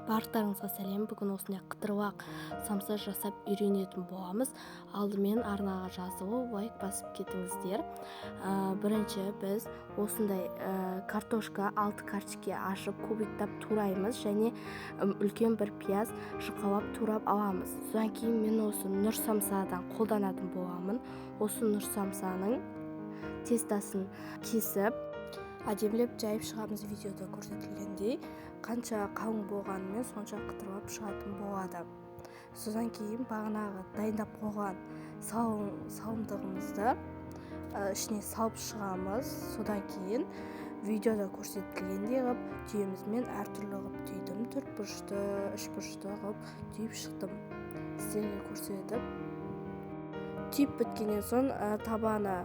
Барлықтарыңызға сәлем. Бүгін осындай қытырлақ самса жасап үйренетін боламыз. Алдымен арнаға жазылу, лайк басып кетіңіздер. Бірінші біз осындай картошка 6 картишке ашып кубиктап тураймыз және үлкен бір пияз жұқалап турап аламыз. Содан кейін мен осы нұр самсадан қолданатын боламын. Осы нұр самсаның тестасын кесіп әдемілеп жайып шығамыз. Видеода көрсетілгендей қанша қалың болғанымен сонша қытырлап шығатын болады. Содан кейін бағанағы дайындап қойған салымдығымызды ішіне салып шығамыз. Содан кейін видеода көрсетілгендей қылып түйемізмен әртүрлі қылып түйдім. 4 бұрышты, 3 бұрышты қылып түйіп шықтым. Сіздерге көрсетіп. Түйіп біткеннен соң табаны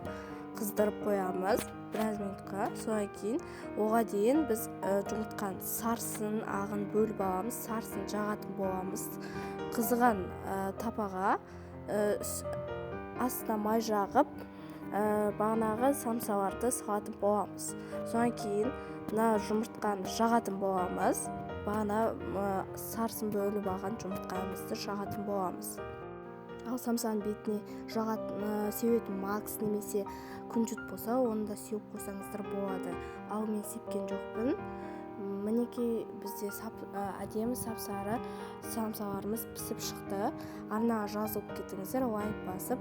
қыздырып қоямыз біраз минутқа. Содан кейін оған дейін біз жұмыртқаның сарысын, ағын бөліп аламыз. Сарысын жағатын боламыз. Қызған тапаға астына май жағып, бағанағы самсаларды салатын боламыз. Содан кейін жұмыртқаны жағатын боламыз. Бағана сарысын бөліп алған жұмыртқамызды жағатын боламыз. Ал самсаның бетіне себетін макс немесе күнжіт болса, оны да сеуіп қойсаңыздар болады. Ал мен сепкен жоқпын. Мінекей бізде әдемі сап-сары самсаларымыз пісіп шықты. Арнаға жазылып кетіңіздер, лайк басып.